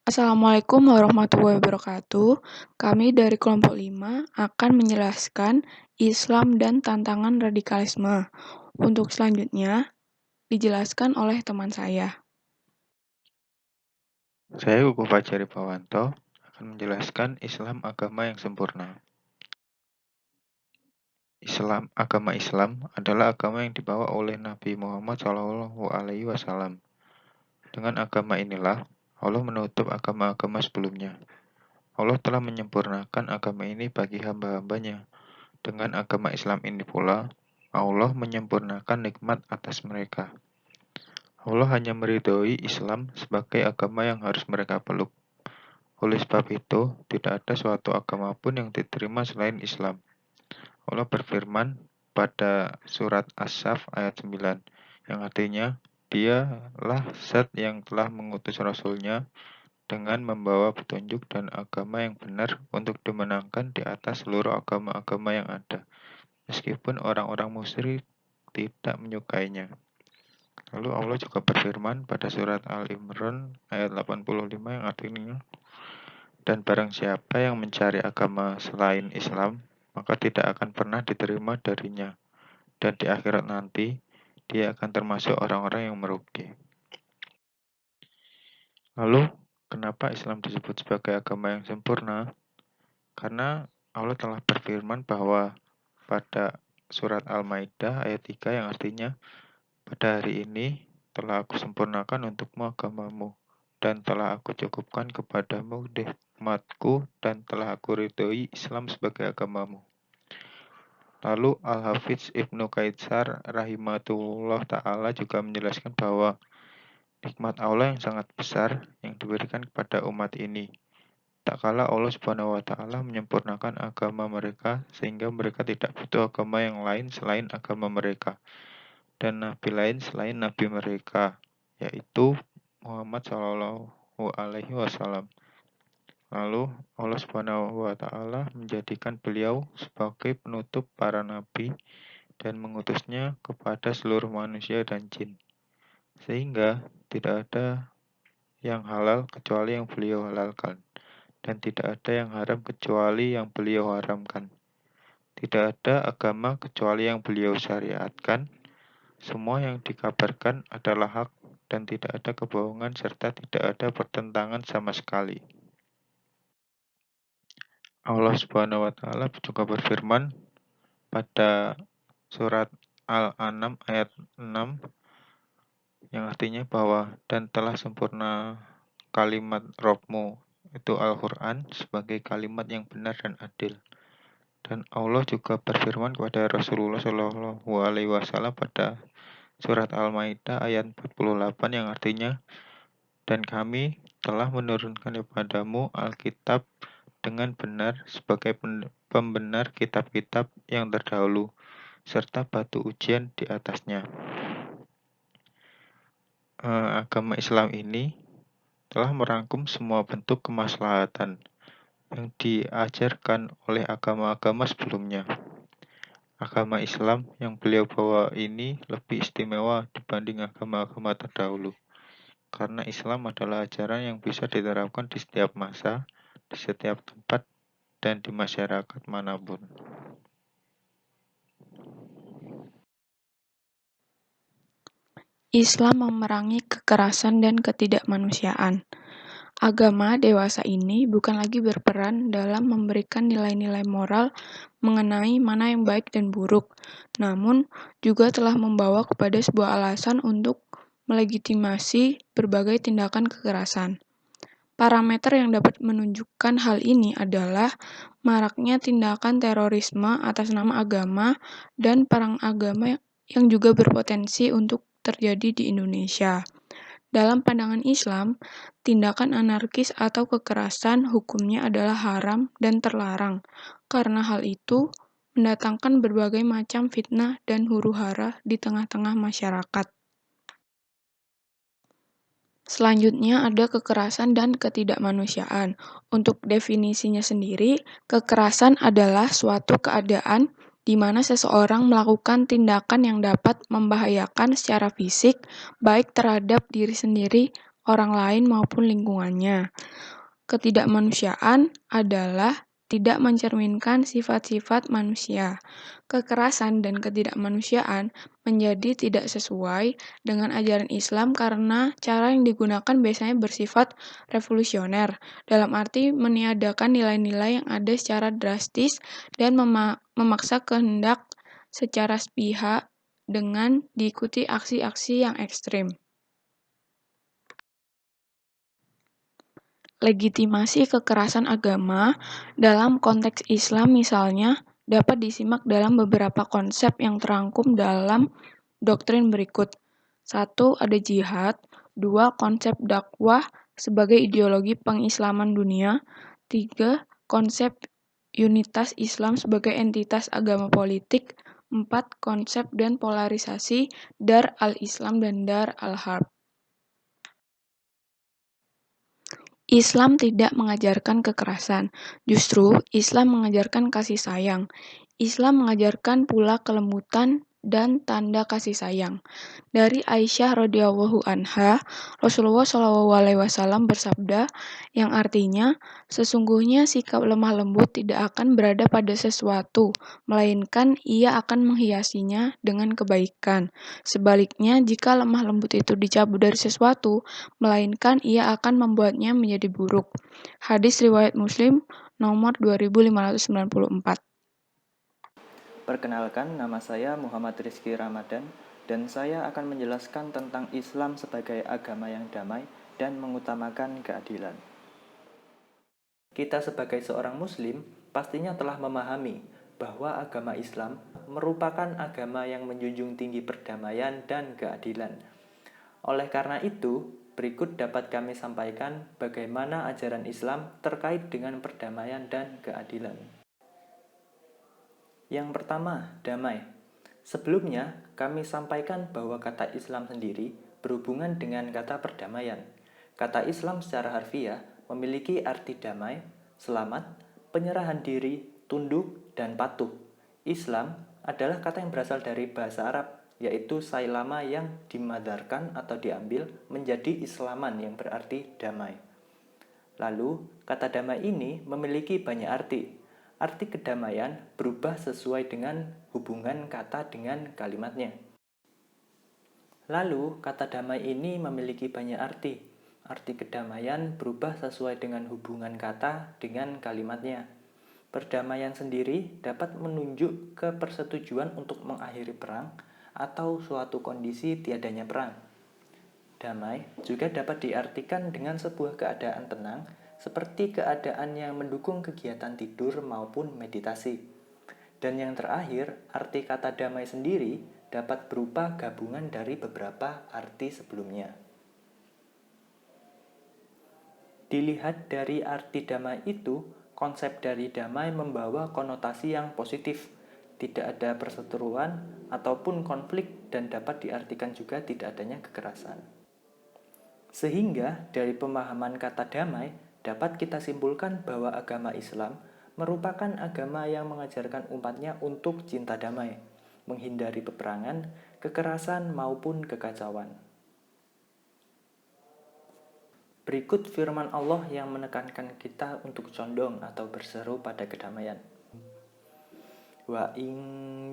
Assalamualaikum warahmatullahi wabarakatuh. Kami dari kelompok 5 akan menjelaskan Islam dan tantangan radikalisme. Untuk selanjutnya, dijelaskan oleh teman saya. Saya Ugo Fajari Pawanto akan menjelaskan Islam agama yang sempurna. Agama Islam adalah agama yang dibawa oleh Nabi Muhammad SAW. Dengan agama inilah Allah menutup agama-agama sebelumnya. Allah telah menyempurnakan agama ini bagi hamba-hambanya. Dengan agama Islam ini pula, Allah menyempurnakan nikmat atas mereka. Allah hanya meridhoi Islam sebagai agama yang harus mereka peluk. Oleh sebab itu, tidak ada suatu agama pun yang diterima selain Islam. Allah berfirman pada surat As-Saff ayat 9, yang artinya, Dialah Zat yang telah mengutus Rasul-Nya dengan membawa petunjuk dan agama yang benar untuk dimenangkan di atas seluruh agama-agama yang ada, meskipun orang-orang musyrik tidak menyukainya. Lalu Allah juga berfirman pada surat Al-Imran ayat 85 yang artinya, dan barang siapa yang mencari agama selain Islam, maka tidak akan pernah diterima darinya. Dan di akhirat nanti, dia akan termasuk orang-orang yang merugi. Lalu, kenapa Islam disebut sebagai agama yang sempurna? Karena Allah telah berfirman bahwa pada surat Al-Maidah ayat 3 yang artinya, pada hari ini telah aku sempurnakan untukmu agamamu, dan telah aku cukupkan kepadamu nikmatku, dan telah aku ridhoi Islam sebagai agamamu. Lalu Al-Hafidz Ibnu Kaitsar rahimahullah ta'ala juga menjelaskan bahwa nikmat Allah yang sangat besar yang diberikan kepada umat ini. Tak kala Allah Subhanahu wa taala menyempurnakan agama mereka sehingga mereka tidak butuh agama yang lain selain agama mereka dan nabi lain selain nabi mereka, yaitu Muhammad Shallallahu alaihi wasallam. Lalu Allah Subhanahu wa taala menjadikan beliau sebagai penutup para nabi dan mengutusnya kepada seluruh manusia dan jin. Sehingga tidak ada yang halal kecuali yang beliau halalkan, dan tidak ada yang haram kecuali yang beliau haramkan. Tidak ada agama kecuali yang beliau syariatkan. Semua yang dikabarkan adalah hak dan tidak ada kebohongan serta tidak ada pertentangan sama sekali. Allah Subhanahu wa taala juga berfirman pada surat Al-An'am ayat 6 yang artinya bahwa dan telah sempurna kalimat Rabbmu itu Al-Quran sebagai kalimat yang benar dan adil. Dan Allah juga berfirman kepada Rasulullah Shallallahu Alaihi Wasallam pada surat Al-Maidah ayat 48 yang artinya, dan kami telah menurunkan kepadamu Alkitab dengan benar sebagai pembenar kitab-kitab yang terdahulu serta batu ujian di atasnya. Agama Islam ini telah merangkum semua bentuk kemaslahatan yang diajarkan oleh agama-agama sebelumnya. Agama Islam yang beliau bawa ini lebih istimewa dibanding agama-agama terdahulu, karena Islam adalah ajaran yang bisa diterapkan di setiap masa, di setiap tempat, dan di masyarakat manapun. Islam memerangi kekerasan dan ketidakmanusiaan. Agama dewasa ini bukan lagi berperan dalam memberikan nilai-nilai moral mengenai mana yang baik dan buruk, namun juga telah membawa kepada sebuah alasan untuk melegitimasi berbagai tindakan kekerasan. Parameter yang dapat menunjukkan hal ini adalah maraknya tindakan terorisme atas nama agama dan perang agama yang juga berpotensi untuk terjadi di Indonesia. Dalam pandangan Islam, tindakan anarkis atau kekerasan hukumnya adalah haram dan terlarang. Karena hal itu mendatangkan berbagai macam fitnah dan huru-hara di tengah-tengah masyarakat. Selanjutnya ada kekerasan dan ketidakmanusiaan. Untuk definisinya sendiri, kekerasan adalah suatu keadaan di mana seseorang melakukan tindakan yang dapat membahayakan secara fisik, baik terhadap diri sendiri, orang lain maupun lingkungannya. Ketidakmanusiaan adalah tidak mencerminkan sifat-sifat manusia. Kekerasan dan ketidakmanusiaan menjadi tidak sesuai dengan ajaran Islam karena cara yang digunakan biasanya bersifat revolusioner, dalam arti meniadakan nilai-nilai yang ada secara drastis dan memaksa kehendak secara sepihak dengan diikuti aksi-aksi yang ekstrim. Legitimasi kekerasan agama dalam konteks Islam misalnya dapat disimak dalam beberapa konsep yang terangkum dalam doktrin berikut. 1. Ada jihad. 2. Konsep dakwah sebagai ideologi pengislaman dunia. 3. Konsep unitas Islam sebagai entitas agama politik. 4. Konsep dan polarisasi Dar al-Islam dan Dar al-Harb. Islam tidak mengajarkan kekerasan, justru Islam mengajarkan kasih sayang. Islam mengajarkan pula kelembutan dan tanda kasih sayang. Dari Aisyah radhiyallahu anha, Rasulullah SAW bersabda, yang artinya, sesungguhnya sikap lemah lembut tidak akan berada pada sesuatu, melainkan ia akan menghiasinya dengan kebaikan. Sebaliknya, jika lemah lembut itu dicabut dari sesuatu, melainkan ia akan membuatnya menjadi buruk. Hadis riwayat Muslim nomor 2594. Perkenalkan, nama saya Muhammad Rizky Ramadan dan saya akan menjelaskan tentang Islam sebagai agama yang damai dan mengutamakan keadilan. Kita sebagai seorang Muslim pastinya telah memahami bahwa agama Islam merupakan agama yang menjunjung tinggi perdamaian dan keadilan. Oleh karena itu, berikut dapat kami sampaikan bagaimana ajaran Islam terkait dengan perdamaian dan keadilan. Yang pertama, damai. Sebelumnya, kami sampaikan bahwa kata Islam sendiri berhubungan dengan kata perdamaian. Kata Islam secara harfiah memiliki arti damai, selamat, penyerahan diri, tunduk, dan patuh. Islam adalah kata yang berasal dari bahasa Arab, yaitu sailama yang dimadarkan atau diambil menjadi Islaman yang berarti damai. Lalu, kata damai ini memiliki banyak arti. Arti kedamaian berubah sesuai dengan hubungan kata dengan kalimatnya. Lalu, kata damai ini memiliki banyak arti. Arti kedamaian berubah sesuai dengan hubungan kata dengan kalimatnya. Perdamaian sendiri dapat menunjuk ke persetujuan untuk mengakhiri perang atau suatu kondisi tiadanya perang. Damai juga dapat diartikan dengan sebuah keadaan tenang, seperti keadaan yang mendukung kegiatan tidur maupun meditasi. Dan yang terakhir, arti kata damai sendiri dapat berupa gabungan dari beberapa arti sebelumnya. Dilihat dari arti damai itu, konsep dari damai membawa konotasi yang positif. Tidak ada perseteruan ataupun konflik dan dapat diartikan juga tidak adanya kekerasan. Sehingga dari pemahaman kata damai, dapat kita simpulkan bahwa agama Islam merupakan agama yang mengajarkan umatnya untuk cinta damai, menghindari peperangan, kekerasan maupun kekacauan. Berikut firman Allah yang menekankan kita untuk condong atau berseru pada kedamaian. Wa in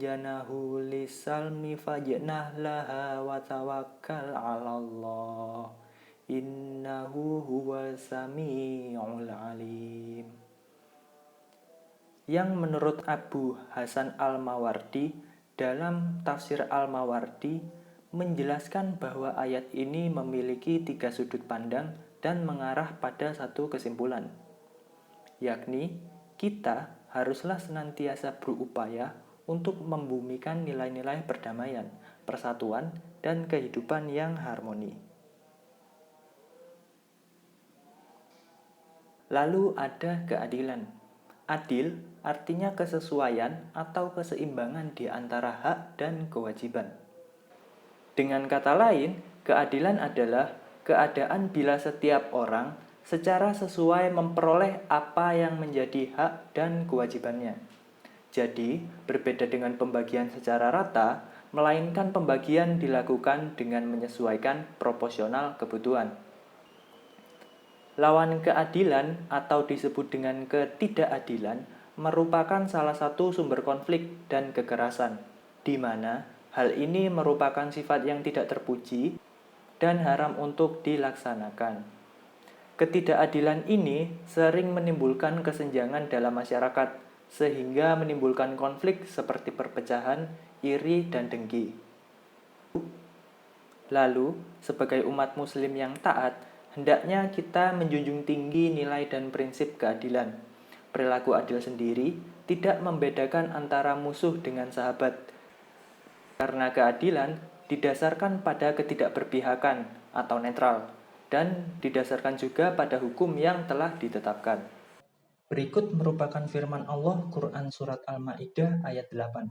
janahu lisalmi fajnah laha wa tawakkal 'alallah. Innahu huwas sami'ul alim. Yang menurut Abu Hasan Al-Mawardi dalam tafsir Al-Mawardi menjelaskan bahwa ayat ini memiliki 3 sudut pandang dan mengarah pada satu kesimpulan, yakni kita haruslah senantiasa berupaya untuk membumikan nilai-nilai perdamaian, persatuan, dan kehidupan yang harmoni. Lalu ada keadilan. Adil artinya kesesuaian atau keseimbangan di antara hak dan kewajiban. Dengan kata lain, keadilan adalah keadaan bila setiap orang secara sesuai memperoleh apa yang menjadi hak dan kewajibannya. Jadi, berbeda dengan pembagian secara rata, melainkan pembagian dilakukan dengan menyesuaikan proporsional kebutuhan. Lawan keadilan atau disebut dengan ketidakadilan merupakan salah satu sumber konflik dan kekerasan, di mana hal ini merupakan sifat yang tidak terpuji dan haram untuk dilaksanakan. Ketidakadilan ini sering menimbulkan kesenjangan dalam masyarakat, sehingga menimbulkan konflik seperti perpecahan, iri, dan dengki. Lalu, sebagai umat muslim yang taat, hendaknya kita menjunjung tinggi nilai dan prinsip keadilan. Perilaku adil sendiri tidak membedakan antara musuh dengan sahabat, karena keadilan didasarkan pada ketidakberpihakan atau netral, dan didasarkan juga pada hukum yang telah ditetapkan. Berikut merupakan firman Allah Quran Surat Al-Ma'idah ayat 8.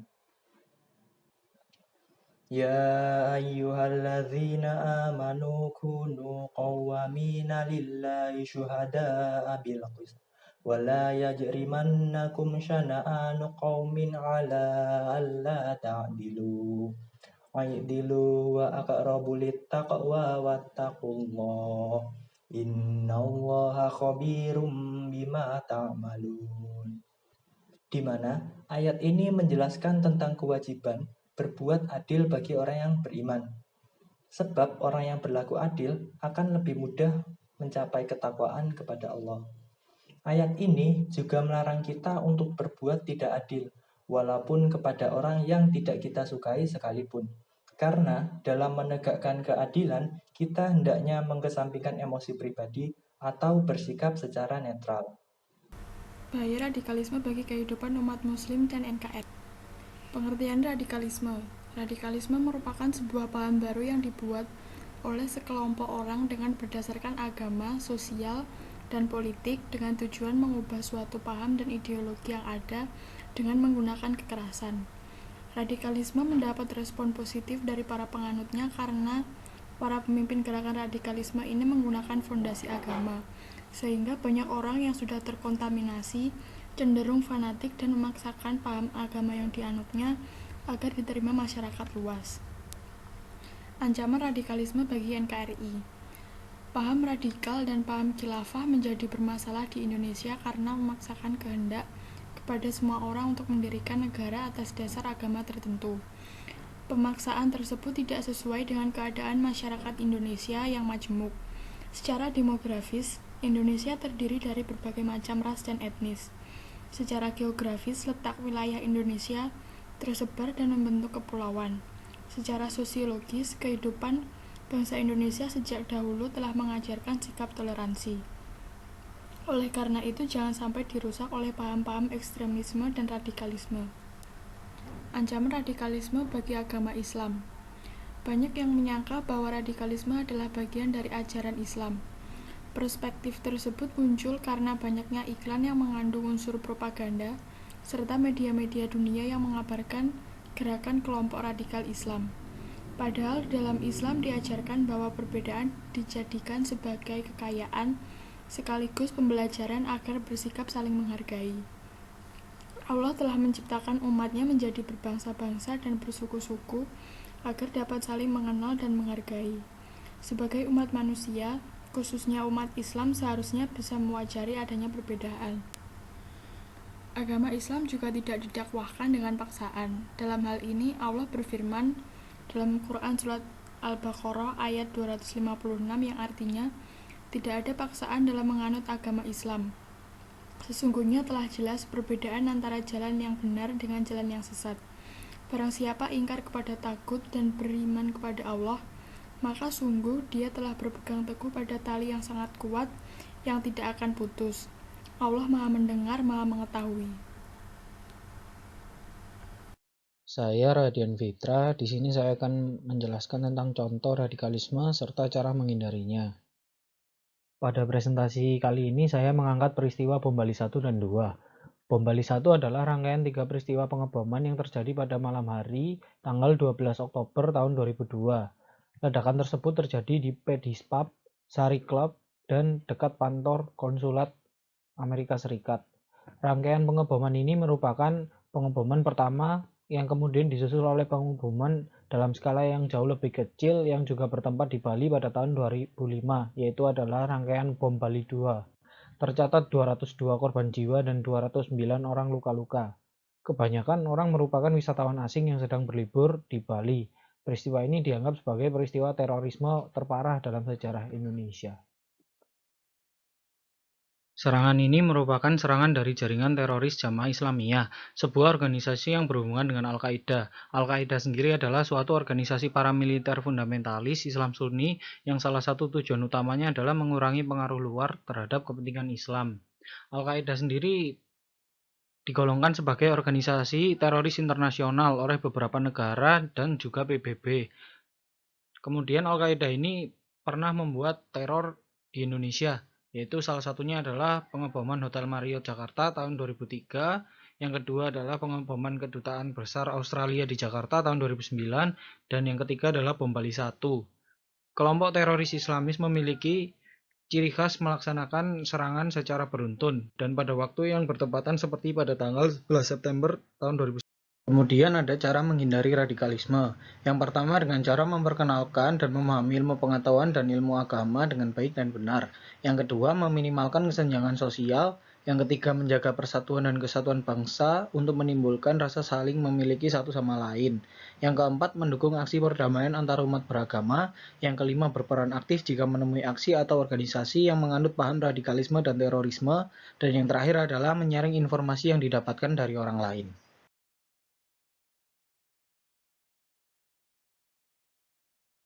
Ya ayyuhalladzina amanu kunu qawwamina lillahi syuhada'a bil qist wa la yajrimannakum syana'anu qaumin ala alla ta'dilu aidilu wa aqrabu littaqwa wattaqullah innallaha khabirum bima ta'malun. Di mana ayat ini menjelaskan tentang kewajiban berbuat adil bagi orang yang beriman. Sebab orang yang berlaku adil akan lebih mudah mencapai ketakwaan kepada Allah. Ayat ini juga melarang kita untuk berbuat tidak adil, walaupun kepada orang yang tidak kita sukai sekalipun. Karena dalam menegakkan keadilan, kita hendaknya mengesampingkan emosi pribadi atau bersikap secara netral. Bahaya radikalisme bagi kehidupan umat muslim dan NKRI. Pengertian radikalisme. Radikalisme merupakan sebuah paham baru yang dibuat oleh sekelompok orang dengan berdasarkan agama, sosial, dan politik dengan tujuan mengubah suatu paham dan ideologi yang ada dengan menggunakan kekerasan. Radikalisme mendapat respon positif dari para penganutnya karena para pemimpin gerakan radikalisme ini menggunakan fondasi agama, sehingga banyak orang yang sudah terkontaminasi cenderung fanatik dan memaksakan paham agama yang dianutnya agar diterima masyarakat luas. Ancaman radikalisme bagi NKRI. Paham radikal dan paham khilafah menjadi bermasalah di Indonesia karena memaksakan kehendak kepada semua orang untuk mendirikan negara atas dasar agama tertentu. Pemaksaan tersebut tidak sesuai dengan keadaan masyarakat Indonesia yang majemuk. Secara demografis, Indonesia terdiri dari berbagai macam ras dan etnis. Secara geografis, letak wilayah Indonesia tersebar dan membentuk kepulauan. Secara sosiologis, kehidupan bangsa Indonesia sejak dahulu telah mengajarkan sikap toleransi. Oleh karena itu, jangan sampai dirusak oleh paham-paham ekstremisme dan radikalisme. Ancaman radikalisme bagi agama Islam. Banyak yang menyangka bahwa radikalisme adalah bagian dari ajaran Islam. Perspektif tersebut muncul karena banyaknya iklan yang mengandung unsur propaganda, serta media-media dunia yang mengabarkan gerakan kelompok radikal Islam. Padahal dalam Islam diajarkan bahwa perbedaan dijadikan sebagai kekayaan, sekaligus pembelajaran agar bersikap saling menghargai. Allah telah menciptakan umatnya menjadi berbangsa-bangsa dan bersuku-suku agar dapat saling mengenal dan menghargai. Sebagai umat manusia, khususnya umat Islam seharusnya bisa mewajari adanya perbedaan. Agama Islam juga tidak didakwahkan dengan paksaan. Dalam hal ini, Allah berfirman dalam Quran Surat Al-Baqarah ayat 256 yang artinya, tidak ada paksaan dalam menganut agama Islam. Sesungguhnya telah jelas perbedaan antara jalan yang benar dengan jalan yang sesat. Barang siapa ingkar kepada tagut dan beriman kepada Allah, maka sungguh dia telah berpegang teguh pada tali yang sangat kuat yang tidak akan putus. Allah Maha Mendengar, Maha Mengetahui. Saya Radian Fitra. Di sini saya akan menjelaskan tentang contoh radikalisme serta cara menghindarinya. Pada presentasi kali ini saya mengangkat peristiwa Bom Bali 1 dan 2. Bom Bali 1 adalah rangkaian 3 peristiwa pengeboman yang terjadi pada malam hari tanggal 12 Oktober tahun 2002. Ledakan tersebut terjadi di Paddy's Pub, Sari Club, dan dekat kantor konsulat Amerika Serikat. Rangkaian pengeboman ini merupakan pengeboman pertama yang kemudian disusul oleh pengeboman dalam skala yang jauh lebih kecil yang juga bertempat di Bali pada tahun 2005, yaitu adalah rangkaian bom Bali 2. Tercatat 202 korban jiwa dan 209 orang luka-luka. Kebanyakan orang merupakan wisatawan asing yang sedang berlibur di Bali. Peristiwa ini dianggap sebagai peristiwa terorisme terparah dalam sejarah Indonesia. Serangan ini merupakan serangan dari jaringan teroris Jamaah Islamiyah, sebuah organisasi yang berhubungan dengan Al-Qaeda. Al-Qaeda sendiri adalah suatu organisasi paramiliter fundamentalis Islam Sunni yang salah satu tujuan utamanya adalah mengurangi pengaruh luar terhadap kepentingan Islam. Al-Qaeda sendiri digolongkan sebagai organisasi teroris internasional oleh beberapa negara dan juga PBB. Kemudian Al-Qaeda ini pernah membuat teror di Indonesia, yaitu salah satunya adalah pengeboman Hotel Marriott Jakarta tahun 2003, yang kedua adalah pengeboman Kedutaan Besar Australia di Jakarta tahun 2009, dan yang ketiga adalah bom Bali 1. Kelompok teroris Islamis memiliki ciri khas melaksanakan serangan secara beruntun, dan pada waktu yang bertepatan seperti pada tanggal 11 September tahun 2009. Kemudian ada cara menghindari radikalisme. Yang pertama dengan cara memperkenalkan dan memahami ilmu pengetahuan dan ilmu agama dengan baik dan benar. Yang kedua meminimalkan kesenjangan sosial. Yang ketiga menjaga persatuan dan kesatuan bangsa untuk menimbulkan rasa saling memiliki satu sama lain. Yang keempat mendukung aksi perdamaian antar umat beragama. Yang kelima berperan aktif jika menemui aksi atau organisasi yang menganut paham radikalisme dan terorisme. Dan yang terakhir adalah menyaring informasi yang didapatkan dari orang lain.